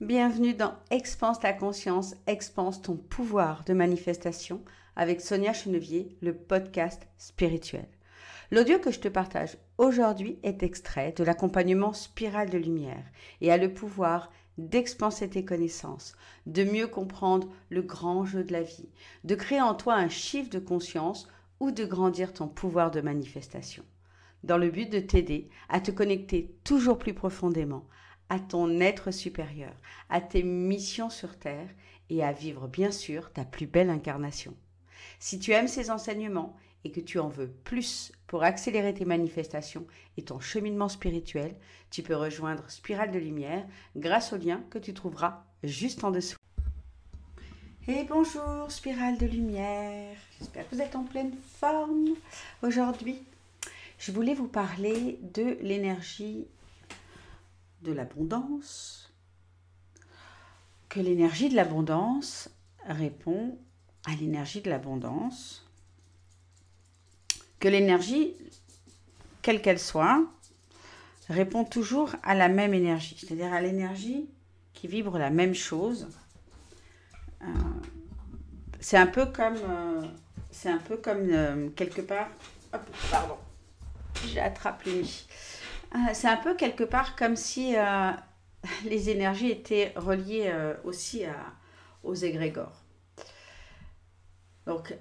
Bienvenue dans Expanse ta conscience, expanse ton pouvoir de manifestation avec Sonia Chenevier, le podcast spirituel. L'audio que je te partage aujourd'hui est extrait de l'accompagnement Spirale de Lumière et a le pouvoir d'expanser tes connaissances, de mieux comprendre le grand jeu de la vie, de créer en toi un chiffre de conscience ou de grandir ton pouvoir de manifestation, dans le but de t'aider à te connecter toujours plus profondément à ton être supérieur, à tes missions sur Terre et à vivre bien sûr ta plus belle incarnation. Si tu aimes ces enseignements et que tu en veux plus pour accélérer tes manifestations et ton cheminement spirituel, tu peux rejoindre Spirale de Lumière grâce au lien que tu trouveras juste en dessous. Et bonjour Spirale de Lumière, j'espère que vous êtes en pleine forme. Aujourd'hui, je voulais vous parler de l'énergie de l'abondance, que l'énergie de l'abondance répond à l'énergie de l'abondance, que l'énergie, quelle qu'elle soit, répond toujours à la même énergie, c'est-à-dire à l'énergie qui vibre la même chose. C'est un peu comme quelque part, hop, pardon, j'attrape le nid. C'est un peu quelque part comme si les énergies étaient reliées aussi aux égrégores. Donc,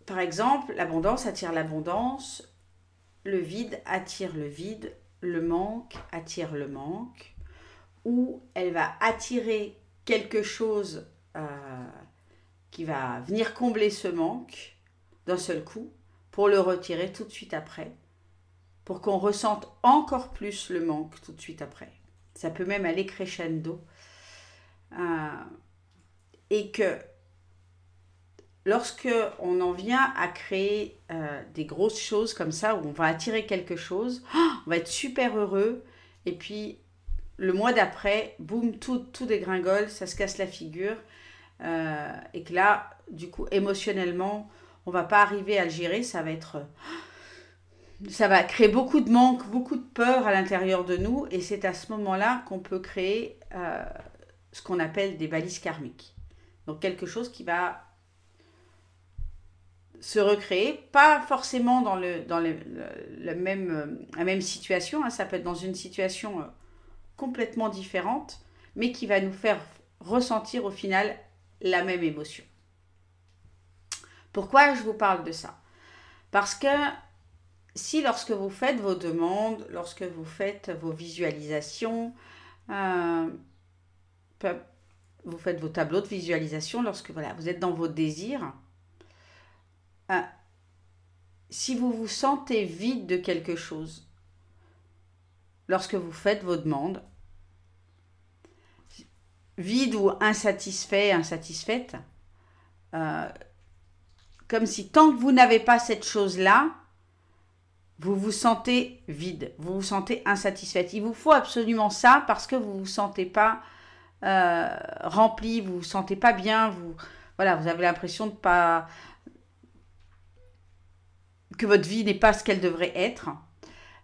par exemple, l'abondance attire l'abondance, le vide attire le vide, le manque attire le manque, ou elle va attirer quelque chose qui va venir combler ce manque d'un seul coup pour le retirer tout de suite après, pour qu'on ressente encore plus le manque tout de suite après. Ça peut même aller crescendo. Et que lorsque on en vient à créer des grosses choses comme ça, où on va attirer quelque chose, on va être super heureux, et puis le mois d'après, boum, tout dégringole, ça se casse la figure, et que là, du coup, émotionnellement, on ne va pas arriver à le gérer, ça va créer beaucoup de manque, beaucoup de peur à l'intérieur de nous, et c'est à ce moment-là qu'on peut créer ce qu'on appelle des balises karmiques. Donc quelque chose qui va se recréer, pas forcément dans la même situation, hein, ça peut être dans une situation complètement différente, mais qui va nous faire ressentir au final la même émotion. Pourquoi je vous parle de ça ? Parce que si lorsque vous faites vos demandes, lorsque vous faites vos visualisations, vous faites vos tableaux de visualisation, lorsque vous êtes dans vos désirs, si vous vous sentez vide de quelque chose, lorsque vous faites vos demandes, vide ou insatisfait, insatisfaite, comme si tant que vous n'avez pas cette chose-là, vous vous sentez vide, vous vous sentez insatisfaite. Il vous faut absolument ça parce que vous ne vous sentez pas rempli, vous ne vous sentez pas bien, vous avez l'impression que votre vie n'est pas ce qu'elle devrait être.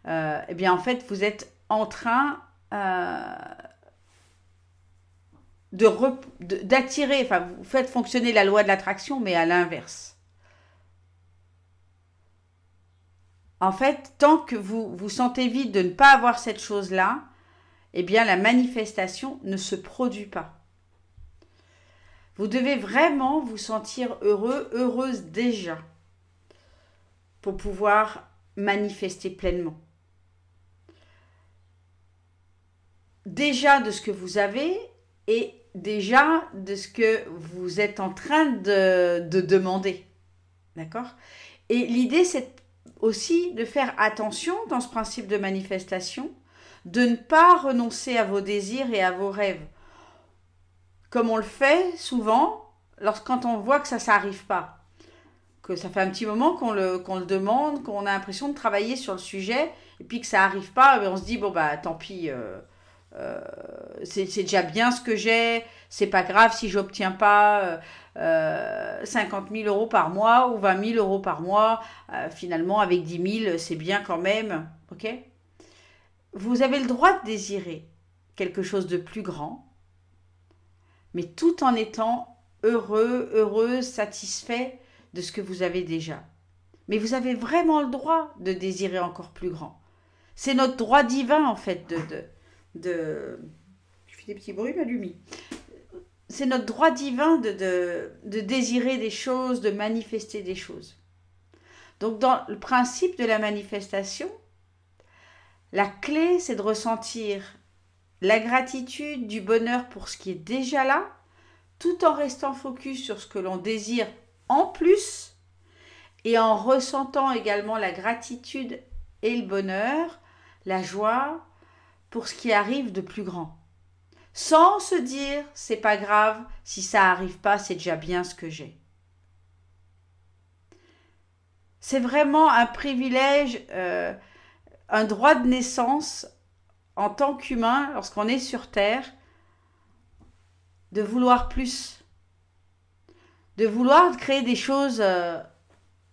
Eh bien, en fait, vous êtes en train d'attirer, vous faites fonctionner la loi de l'attraction, mais à l'inverse. En fait, tant que vous vous sentez vide de ne pas avoir cette chose-là, eh bien, la manifestation ne se produit pas. Vous devez vraiment vous sentir heureux, heureuse déjà, pour pouvoir manifester pleinement. Déjà de ce que vous avez et déjà de ce que vous êtes en train de demander. D'accord ? Et l'idée, c'est aussi de faire attention dans ce principe de manifestation, de ne pas renoncer à vos désirs et à vos rêves. Comme on le fait souvent, quand on voit que ça n'arrive pas, que ça fait un petit moment qu'on le demande, qu'on a l'impression de travailler sur le sujet, et puis que ça n'arrive pas, on se dit, tant pis, c'est déjà bien ce que j'ai, c'est pas grave si j'obtiens pas 50 000 euros par mois ou 20 000 euros par mois, finalement avec 10 000 c'est bien quand même, ok ? Vous avez le droit de désirer quelque chose de plus grand, mais tout en étant heureux, heureuse, satisfait de ce que vous avez déjà. Mais vous avez vraiment le droit de désirer encore plus grand. C'est notre droit divin, en fait, de... Je fais des petits bruits, Malumi. C'est notre droit divin de désirer des choses, de manifester des choses. Donc, dans le principe de la manifestation, la clé, c'est de ressentir la gratitude, du bonheur pour ce qui est déjà là, tout en restant focus sur ce que l'on désire en plus et en ressentant également la gratitude et le bonheur, la joie pour ce qui arrive de plus grand. Sans se dire, c'est pas grave, si ça arrive pas, c'est déjà bien ce que j'ai. C'est vraiment un privilège, un droit de naissance en tant qu'humain, lorsqu'on est sur Terre, de vouloir plus, de vouloir créer des choses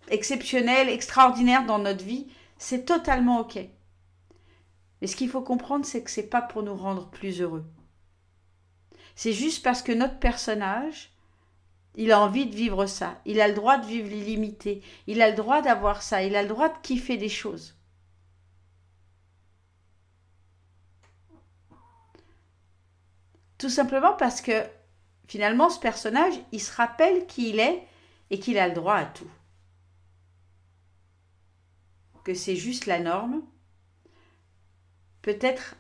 exceptionnelles, extraordinaires dans notre vie, c'est totalement ok. Mais ce qu'il faut comprendre, c'est que c'est pas pour nous rendre plus heureux. C'est juste parce que notre personnage, il a envie de vivre ça. Il a le droit de vivre l'illimité. Il a le droit d'avoir ça. Il a le droit de kiffer des choses. Tout simplement parce que finalement, ce personnage, il se rappelle qui il est et qu'il a le droit à tout. Que c'est juste la norme. Peut-être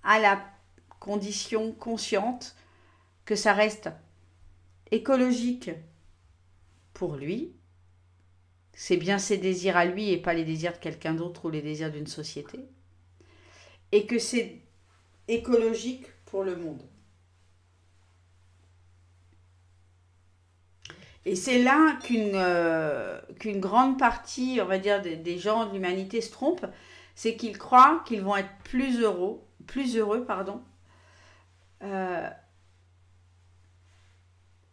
à la condition consciente que ça reste écologique pour lui. C'est bien ses désirs à lui et pas les désirs de quelqu'un d'autre ou les désirs d'une société. Et que c'est écologique pour le monde. Et c'est là qu'une grande partie, on va dire, des gens de l'humanité se trompent, c'est qu'ils croient qu'ils vont être plus heureux,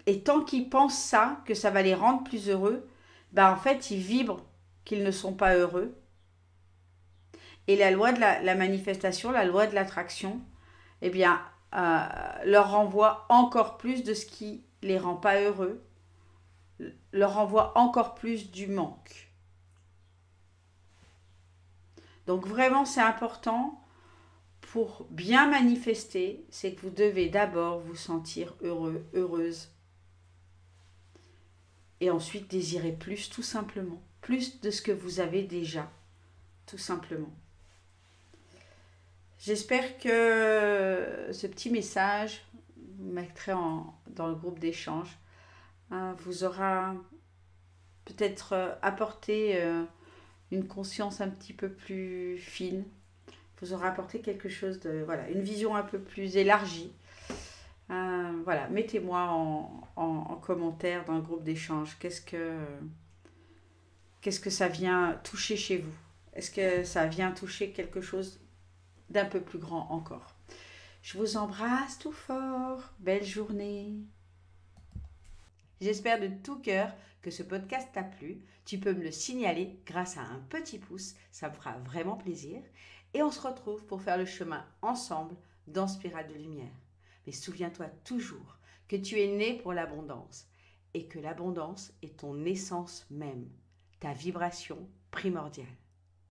et tant qu'ils pensent ça, que ça va les rendre plus heureux, ben en fait, ils vibrent qu'ils ne sont pas heureux. Et la loi de la manifestation, la loi de l'attraction, eh bien, leur renvoie encore plus de ce qui les rend pas heureux, leur renvoie encore plus du manque. Donc vraiment, c'est important pour bien manifester, c'est que vous devez d'abord vous sentir heureux, heureuse. Et ensuite désirer plus, tout simplement. Plus de ce que vous avez déjà, tout simplement. J'espère que ce petit message, vous mettrez dans le groupe d'échange, vous aura peut-être apporté une conscience un petit peu plus fine, vous aura apporté quelque chose de, voilà, une vision un peu plus élargie. Voilà, mettez-moi en commentaire dans le groupe d'échange, qu'est-ce que ça vient toucher chez vous? Est-ce que ça vient toucher quelque chose d'un peu plus grand encore? Je vous embrasse tout fort, belle journée. J'espère de tout cœur que ce podcast t'a plu. Tu peux me le signaler grâce à un petit pouce, ça me fera vraiment plaisir. Et on se retrouve pour faire le chemin ensemble dans Spirale de Lumière. Mais souviens-toi toujours que tu es né pour l'abondance et que l'abondance est ton essence même, ta vibration primordiale.